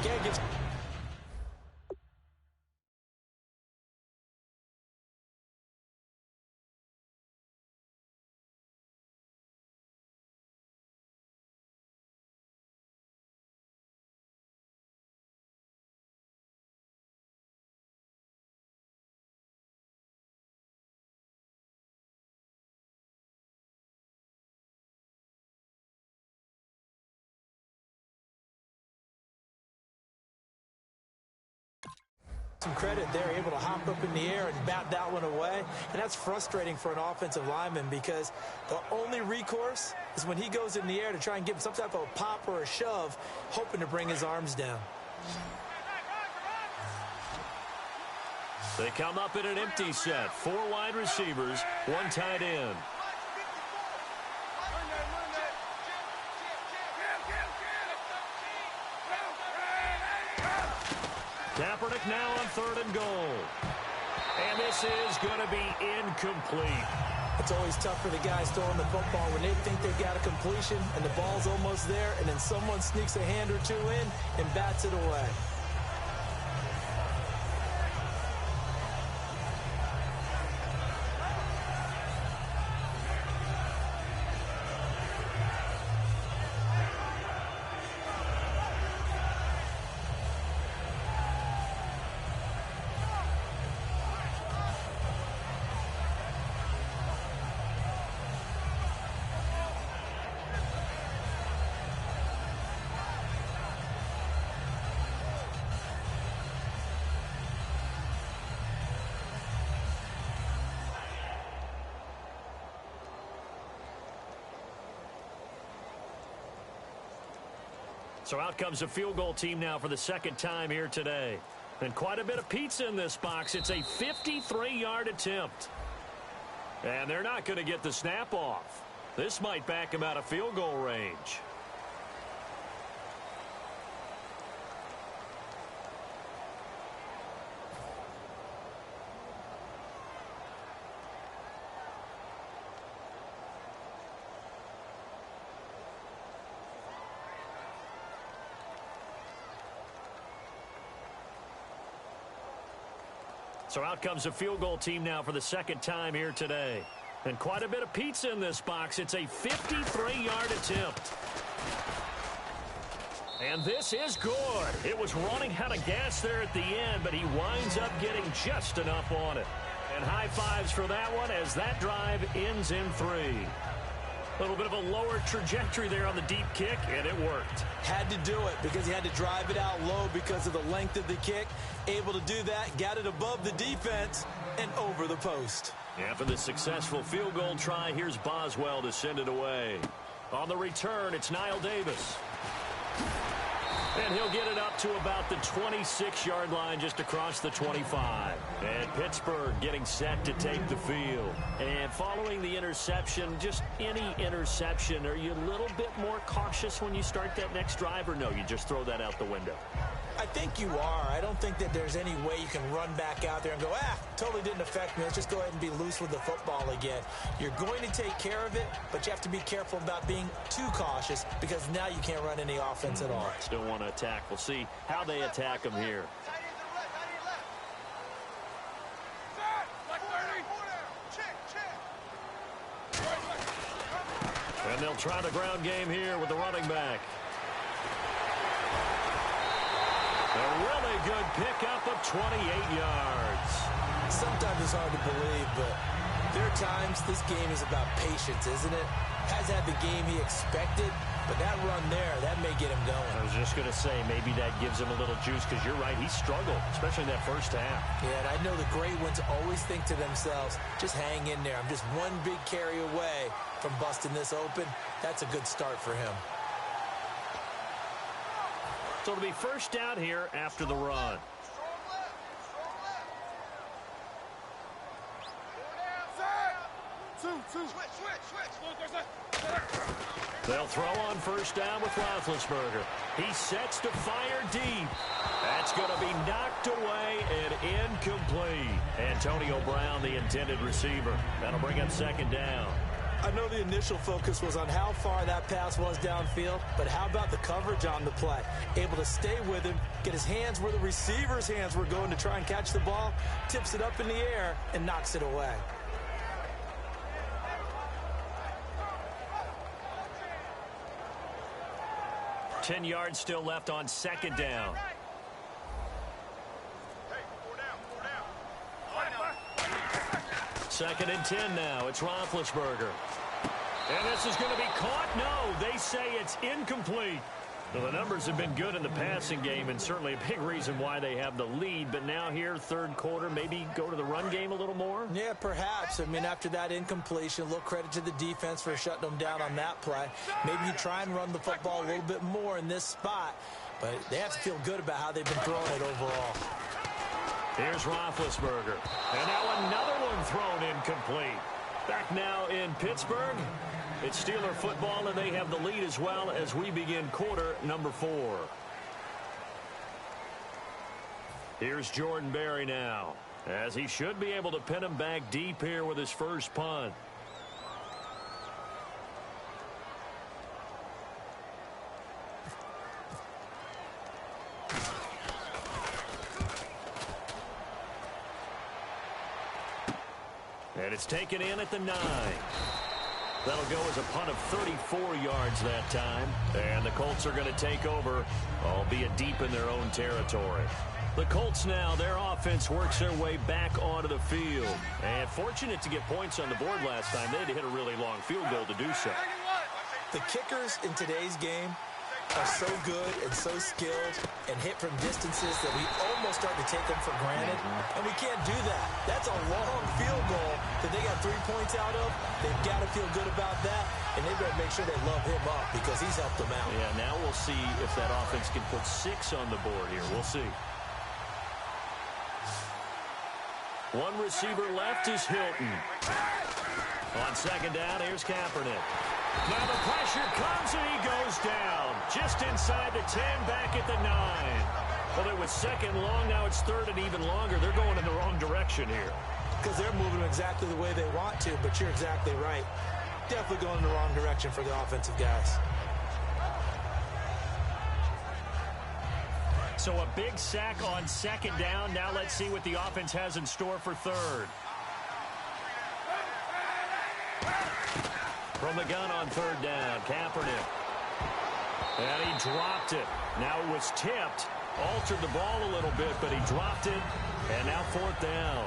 Speaker 6: Can't get... some credit. They're able to hop up in the air and bat that one away, and that's frustrating for an offensive lineman because the only recourse is when he goes in the air to try and give him some type of a pop or a shove, hoping to bring his arms down.
Speaker 5: They come up in an empty set. 4 wide receivers, 1 tight end. Kaepernick now on 3rd and goal. And this is going to be incomplete.
Speaker 6: It's always tough for the guys throwing the football when they think they've got a completion and the ball's almost there, and then someone sneaks a hand or 2 in and bats it away.
Speaker 5: So out comes a field goal team now for the 2nd time here today. And quite a bit of pizza in this box. It's a 53-yard attempt. And they're not going to get the snap off. This might back them out of field goal range. So out comes a field goal team now for the 2nd time here today. And quite a bit of pizza in this box. It's a 53-yard attempt. And this is good. It was running out of gas there at the end, but he winds up getting just enough on it. And high fives for that one as that drive ends in 3. A little bit of a lower trajectory there on the deep kick, and it worked.
Speaker 6: Had to do it because he had to drive it out low because of the length of the kick. Able to do that, got it above the defense and over the post.
Speaker 5: After the successful field goal try, here's Boswell to send it away. On the return, it's Niall Davis. And he'll get it up to about the 26-yard line, just across the 25. And Pittsburgh getting set to take the field. And following the interception, just any interception, are you a little bit more cautious when you start that next drive, or no, you just throw that out the window?
Speaker 6: I think you are. I don't think that there's any way you can run back out there and go, totally didn't affect me. Let's just go ahead and be loose with the football again. You're going to take care of it, but you have to be careful about being too cautious because now you can't run any offense at all.
Speaker 5: Still want to attack. We'll see how they attack him here. And they'll try the ground game here with the running back. A really good pickup of 28 yards.
Speaker 6: Sometimes it's hard to believe, but there are times this game is about patience, isn't it? Has had the game he expected, but that run there, that may get him going.
Speaker 5: I was just going to say, maybe that gives him a little juice, because you're right, he struggled, especially in that first half.
Speaker 6: Yeah, and I know the great ones always think to themselves, just hang in there. I'm just one big carry away from busting this open. That's a good start for him.
Speaker 5: So it'll be first down here after the run. They'll throw on first down with Roethlisberger. He sets to fire deep. That's going to be knocked away and incomplete. Antonio Brown, the intended receiver. That'll bring up second down.
Speaker 6: I know the initial focus was on how far that pass was downfield, but how about the coverage on the play? Able to stay with him, get his hands where the receiver's hands were going to try and catch the ball, tips it up in the air, and knocks it away.
Speaker 5: Ten yards still left on second down. Second and 10 now. It's Roethlisberger. And this is going to be caught. No, they say it's incomplete. Well, the numbers have been good in the passing game, and certainly a big reason why they have the lead. But now here, third quarter, maybe go to the run game a little more?
Speaker 6: Yeah, perhaps. I mean, after that incompletion, a little credit to the defense for shutting them down on that play. Maybe you try and run the football a little bit more in this spot. But they have to feel good about how they've been throwing it overall.
Speaker 5: Here's Roethlisberger. And now another one thrown incomplete. Back now in Pittsburgh. It's Steeler football, and they have the lead as well as we begin quarter number 4. Here's Jordan Berry now, as he should be able to pin him back deep here with his first punt. And it's taken in at the 9. That'll go as a punt of 34 yards that time. And the Colts are going to take over, albeit deep in their own territory. The Colts now, their offense works their way back onto the field. And fortunate to get points on the board last time. They had to hit a really long field goal to do so.
Speaker 6: The kickers in today's game are so good and so skilled and hit from distances that we almost start to take them for granted. And we can't do that. That's a long field goal that they got 3 points out of. They've got to feel good about that, and they better make sure they love him up because he's helped them out.
Speaker 5: Yeah, now we'll see if that offense can put 6 on the board here. We'll see. One receiver left is Hilton. On second down, here's Kaepernick. Now the pressure comes and he goes down. Just inside the 10, back at the 9. Well, it was second long, now it's third and even longer. They're going in the wrong direction here.
Speaker 6: Because they're moving exactly the way they want to, but you're exactly right. Definitely going in the wrong direction for the offensive guys.
Speaker 5: So a big sack on second down. Now let's see what the offense has in store for third. From the gun on third down, Kaepernick. And he dropped it. Now it was tipped. Altered the ball a little bit, but he dropped it. And now fourth down.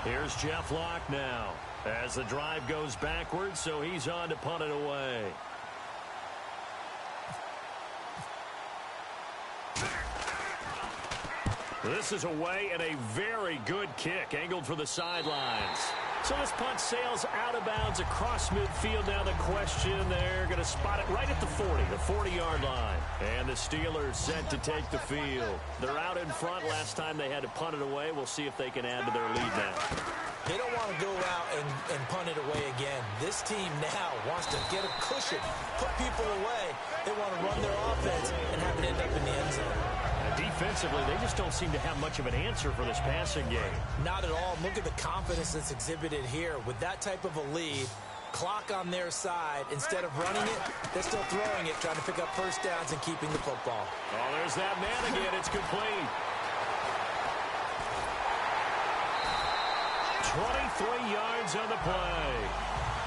Speaker 5: Here's Jeff Locke now. As the drive goes backwards, so he's on to punt it away. This is away and a very good kick, angled for the sidelines. So this punt sails out of bounds across midfield. Now the question, they're going to spot it right at the 40-yard line. And the Steelers set to take the field. They're out in front. Last time they had to punt it away. We'll see if they can add to their lead now.
Speaker 6: They don't want to go out and punt it away again. This team now wants to get a cushion, put people away. They want to run their offense and have it end up in the end zone.
Speaker 5: Defensively, they just don't seem to have much of an answer for this passing game.
Speaker 6: Not at all. Look at the confidence that's exhibited here. With that type of a lead, clock on their side, instead of running it, they're still throwing it, trying to pick up first downs and keeping the football.
Speaker 5: Oh, there's that man again. It's complete. 23 yards on the play.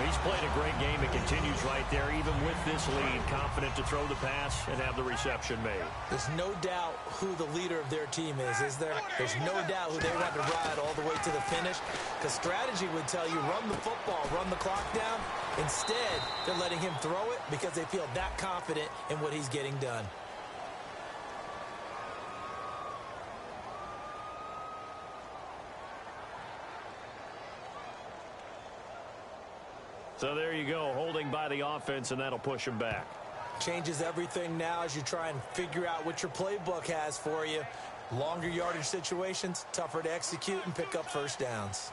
Speaker 5: He's played a great game. It continues right there, even with this lead. Confident to throw the pass and have the reception made.
Speaker 6: There's no doubt who the leader of their team is there? There's no doubt who they want to ride all the way to the finish. Because strategy would tell you, run the football, run the clock down. Instead, they're letting him throw it because they feel that confident in what he's getting done.
Speaker 5: So there you go, holding by the offense, and that'll push him back.
Speaker 6: Changes everything now as you try and figure out what your playbook has for you. Longer yardage situations, tougher to execute and pick up first downs.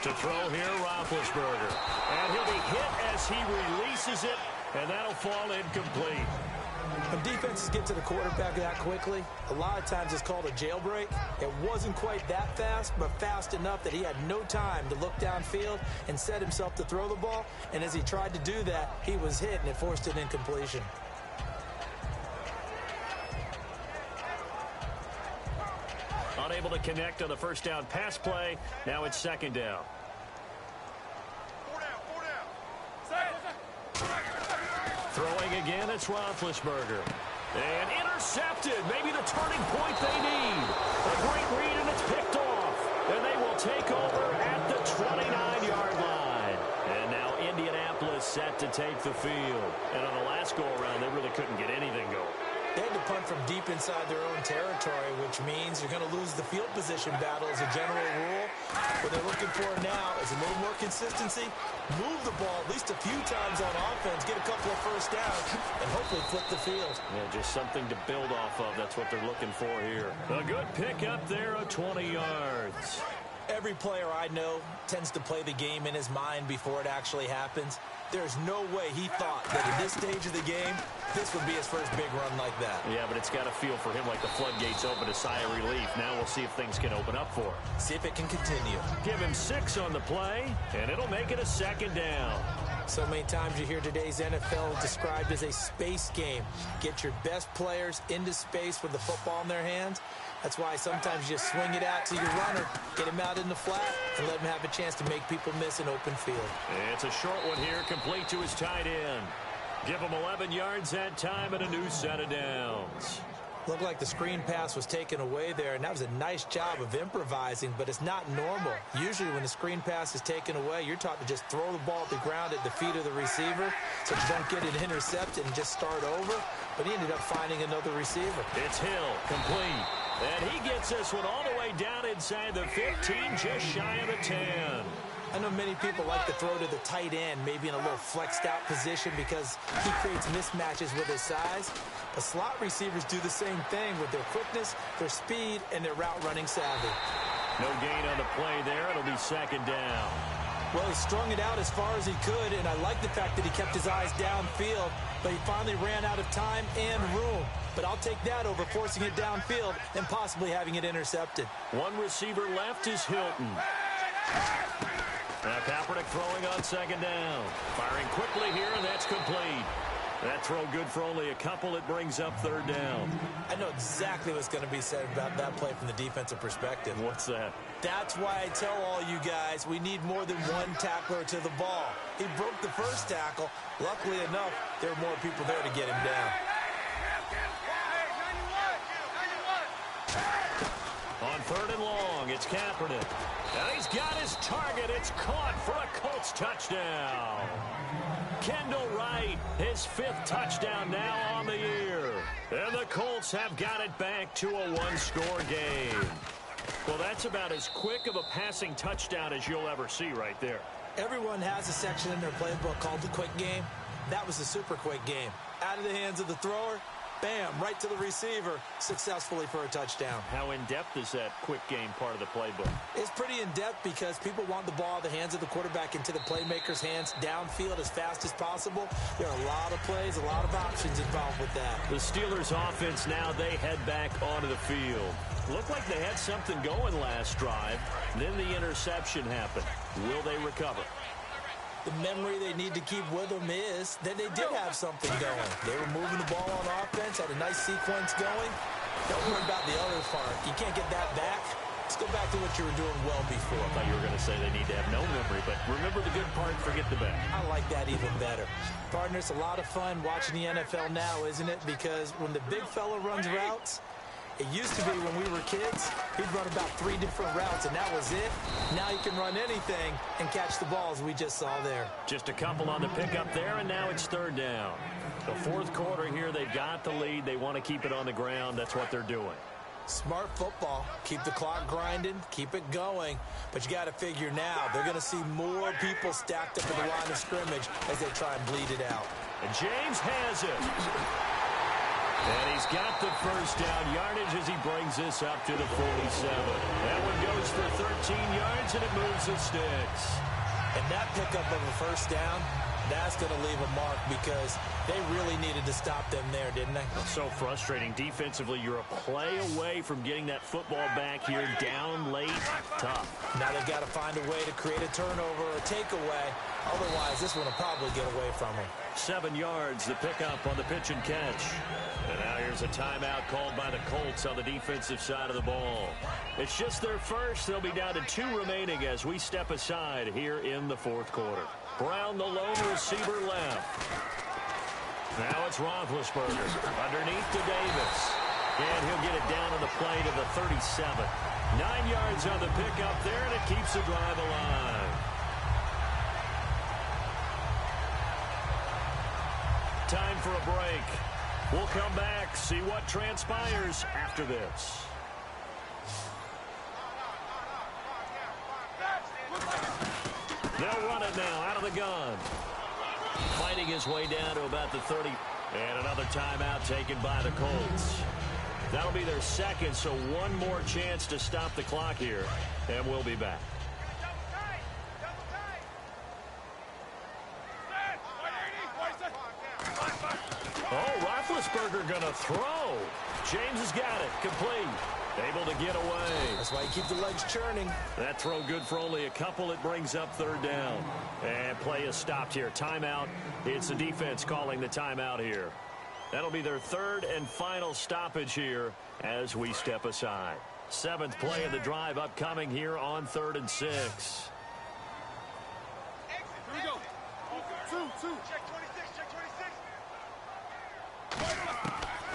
Speaker 5: To throw here, Roethlisberger. And he'll be hit as he releases it, and that'll fall incomplete.
Speaker 6: When defenses get to the quarterback that quickly, a lot of times it's called a jailbreak. It wasn't quite that fast, but fast enough that he had no time to look downfield and set himself to throw the ball. And as he tried to do that, he was hit, and it forced an incompletion.
Speaker 5: Unable to connect on the first down pass play. Now it's second down. Throwing again, it's Roethlisberger. And intercepted. Maybe the turning point they need. A great read, and it's picked off. And they will take over at the 29-yard line. And now Indianapolis set to take the field. And on the last go-around, they really couldn't get anything going.
Speaker 6: They had to punt from deep inside their own territory, which means you're going to lose the field position battle as a general rule. What they're looking for now is a little more consistency, move the ball at least a few times on offense, get a couple of first downs, and hopefully flip the field.
Speaker 5: Yeah, just something to build off of. That's what they're looking for here. A good pick up there of 20 yards.
Speaker 6: Every player I know tends to play the game in his mind before it actually happens. There's no way he thought that at this stage of the game, this would be his first big run like that.
Speaker 5: Yeah, but it's got to feel for him like the floodgates open, a sigh of relief. Now we'll see if things can open up for him.
Speaker 6: See if it can continue.
Speaker 5: Give him 6 on the play, and it'll make it a second down.
Speaker 6: So many times you hear today's NFL described as a space game. Get your best players into space with the football in their hands. That's why sometimes you just swing it out to your runner, get him out in the flat, and let him have a chance to make people miss an open field.
Speaker 5: It's a short one here, complete to his tight end. Give him 11 yards that time and a new set of downs.
Speaker 6: Looked like the screen pass was taken away there, and that was a nice job of improvising, but it's not normal. Usually when the screen pass is taken away, you're taught to just throw the ball at the ground at the feet of the receiver so you don't get it intercepted and just start over, but he ended up finding another receiver.
Speaker 5: It's Hill, complete. And he gets this one all the way down inside the 15, just shy of the 10.
Speaker 6: I know many people like to throw to the tight end, maybe in a little flexed out position because he creates mismatches with his size. But slot receivers do the same thing with their quickness, their speed, and their route running savvy.
Speaker 5: No gain on the play there. It'll be second down.
Speaker 6: Well, he strung it out as far as he could, and I like the fact that he kept his eyes downfield, but he finally ran out of time and room. But I'll take that over forcing it downfield and possibly having it intercepted.
Speaker 5: One receiver left is Hilton. Now Kaepernick throwing on second down. Firing quickly here, and that's complete. That throw good for only a couple. It brings up third down.
Speaker 6: I know exactly what's going to be said about that play from the defensive perspective.
Speaker 5: What's that?
Speaker 6: That's why I tell all you guys we need more than one tackler to the ball. He broke the first tackle. Luckily enough, there were more people there to get him down.
Speaker 5: On third and long, it's Kaepernick. And he's got his target. It's caught for a Colts touchdown. Kendall Wright, his 5th touchdown now on the year. And the Colts have got it back to a one-score game. Well, that's about as quick of a passing touchdown as you'll ever see right there.
Speaker 6: Everyone has a section in their playbook called the quick game. That was the super quick game. Out of the hands of the thrower, bam, right to the receiver, successfully for a touchdown.
Speaker 5: How in-depth is that quick game part of the playbook?
Speaker 6: It's pretty in-depth because people want the ball out of the hands of the quarterback into the playmaker's hands downfield as fast as possible. There are a lot of plays, a lot of options involved with that.
Speaker 5: The Steelers offense now, they head back onto the field. Looked like they had something going last drive. Then the interception happened. Will they recover?
Speaker 6: The memory they need to keep with them is that they did have something going. They were moving the ball on offense, had a nice sequence going. Don't worry about the other part. You can't get that back. Let's go back to what you were doing well before.
Speaker 5: I thought you were going to say they need to have no memory, but remember the good part, forget the bad.
Speaker 6: I like that even better. Partner, it's a lot of fun watching the NFL now, isn't it? Because when the big fella runs routes, it used to be when we were kids, he'd run about 3 different routes, and that was it. Now you can run anything and catch the balls we just saw there.
Speaker 5: Just a couple on the pickup there, and now it's third down. The fourth quarter here, they've got the lead. They want to keep it on the ground. That's what they're doing.
Speaker 6: Smart football. Keep the clock grinding. Keep it going. But you got to figure now, they're going to see more people stacked up in the line of scrimmage as they try and bleed it out.
Speaker 5: And James has it. And he's got the first down yardage as he brings this up to the 47. That one goes for 13 yards, and it moves the sticks.
Speaker 6: And that pickup of a first down, that's going to leave a mark because they really needed to stop them there, didn't they?
Speaker 5: So frustrating. Defensively, you're a play away from getting that football back here down late. Tough.
Speaker 6: Now they've got to find a way to create a turnover or a takeaway. Otherwise, this one will probably get away from them.
Speaker 5: 7 yards, the pickup on the pitch and catch. And now here's a timeout called by the Colts on the defensive side of the ball. It's just their first. They'll be down to 2 remaining as we step aside here in the fourth quarter. Brown, the lone receiver left. Now it's Roethlisberger underneath to Davis. And he'll get it down on the play to the 37. 9 yards on the pickup there, and it keeps the drive alive. Time for a break. We'll come back, see what transpires after this. They'll run it now out of the gun. Fighting his way down to about the 30. And another timeout taken by the Colts. That'll be their second, so one more chance to stop the clock here. And we'll be back. Oh, Roethlisberger going to throw. James has got it. Complete. Able to get away.
Speaker 6: That's why you keep the legs churning.
Speaker 5: That throw good for only a couple. It brings up third down. And play is stopped here. Timeout. It's the defense calling the timeout here. That'll be their third and final stoppage here as we step aside. 7th play of the drive upcoming here on 3rd and 6.
Speaker 7: Here we go. 2. Check 26. Check 26.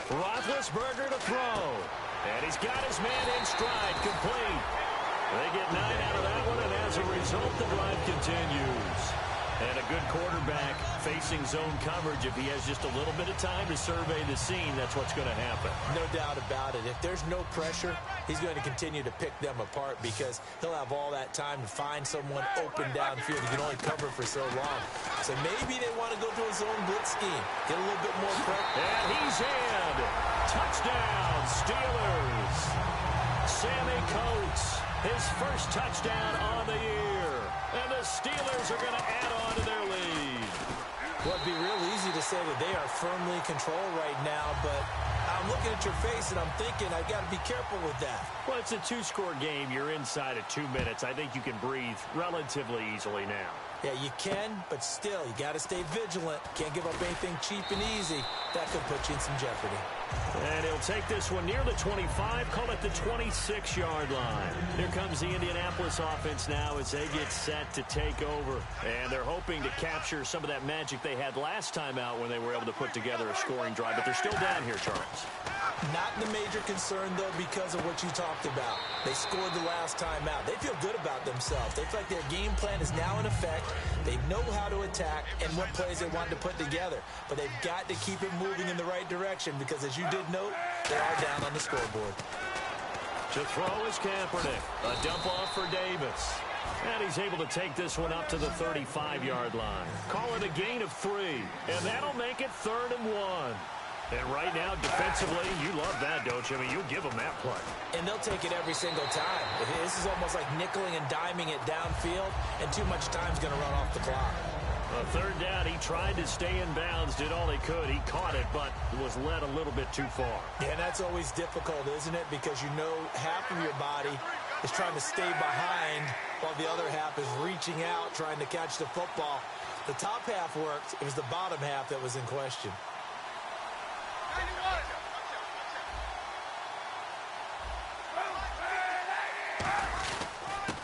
Speaker 5: Roethlisberger to throw. And he's got his man in stride. Complete. They get 9 out of that one, and as a result, the drive continues. And a good quarterback facing zone coverage. If he has just a little bit of time to survey the scene, that's what's going to happen.
Speaker 6: No doubt about it. If there's no pressure, he's going to continue to pick them apart because he'll have all that time to find someone open downfield. He can only cover for so long. So maybe they want to go to a zone blitz scheme. Get a little bit more pressure.
Speaker 5: And he's in. Touchdown, Steelers. Sammy Coates, his first touchdown on the year. And the Steelers are going to add on to their lead.
Speaker 6: Well, it'd be real easy to say that they are firmly in control right now, but I'm looking at your face and I'm thinking I've got to be careful with that.
Speaker 5: Well, it's a 2-score game. You're inside of 2 minutes. I think you can breathe relatively easily now.
Speaker 6: Yeah, you can, but still, you got to stay vigilant. Can't give up anything cheap and easy. That could put you in some jeopardy.
Speaker 5: And he'll take this one near the 25, call it the 26-yard line. Here comes the Indianapolis offense now as they get set to take over. And they're hoping to capture some of that magic they had last time out when they were able to put together a scoring drive. But they're still down here, Charles.
Speaker 6: Not the major concern, though, because of what you talked about. They scored the last time out. They feel good about themselves. They feel like their game plan is now in effect. They know how to attack and what plays they want to put together. But they've got to keep it moving in the right direction because, as you did note, they are down on the scoreboard.
Speaker 5: To throw is Kaepernick. A dump off for Davis. And he's able to take this one up to the 35-yard line. Call it a gain of 3. And that'll make it 3rd and 1. And right now, defensively, you love that, don't you? I mean, you'll give them that play.
Speaker 6: And they'll take it every single time. This is almost like nickeling and diming it downfield, and too much time's going to run off the clock.
Speaker 5: 3rd down, he tried to stay in bounds, did all he could. He caught it, but was led a little bit too far.
Speaker 6: Yeah, and that's always difficult, isn't it? Because you know half of your body is trying to stay behind while the other half is reaching out, trying to catch the football. The top half worked. It was the bottom half that was in question.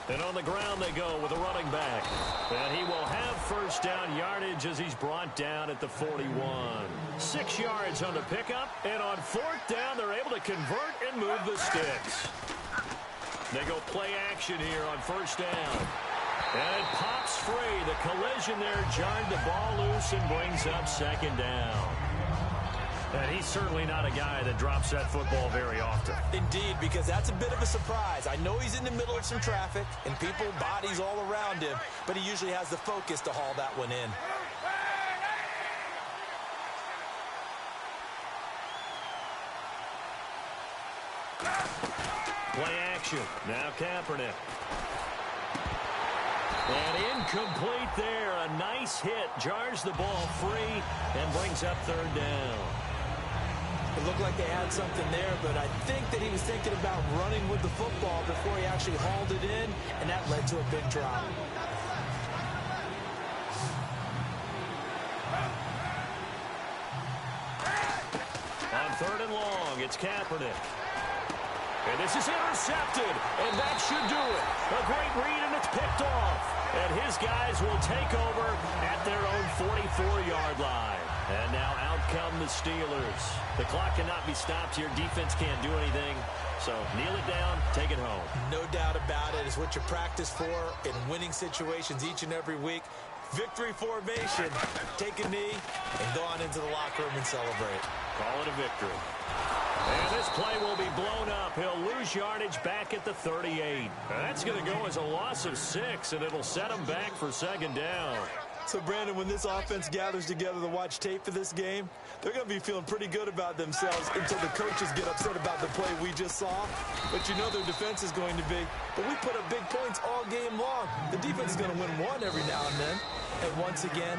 Speaker 5: And on the ground they go with a running back. And he will have 1st down yardage as he's brought down at the 41. 6 yards on the pickup. And on 4th down, they're able to convert and move the sticks. They go play action here on 1st down. And it pops free. The collision there jarred the ball loose and brings up 2nd down. And he's certainly not a guy that drops that football very often.
Speaker 6: Indeed, because that's a bit of a surprise. I know he's in the middle of some traffic and people, bodies all around him, but he usually has the focus to haul that one in.
Speaker 5: Play action. Now Kaepernick. And incomplete there. A nice hit. Jars the ball free and brings up 3rd down.
Speaker 6: It looked like they had something there, but I think that he was thinking about running with the football before he actually hauled it in, and that led to a big drop.
Speaker 5: On 3rd and long, it's Kaepernick. And this is intercepted, and that should do it. A great read, and it's picked off. And his guys will take over at their own 44-yard line. And now out come the Steelers. The clock cannot be stopped here. Defense can't do anything. So kneel it down, take it home.
Speaker 6: No doubt about it. It's what you practice for in winning situations each and every week. Victory formation. Take a knee and go on into the locker room and celebrate.
Speaker 5: Call it a victory. And this play will be blown up. He'll lose yardage back at the 38. That's going to go as a loss of 6, and it'll set him back for 2nd down.
Speaker 6: So, Brandon, when this offense gathers together to watch tape for this game, they're going to be feeling pretty good about themselves until the coaches get upset about the play we just saw. But you know their defense is going to be. But we put up big points all game long. The defense is going to win one every now and then. And once again,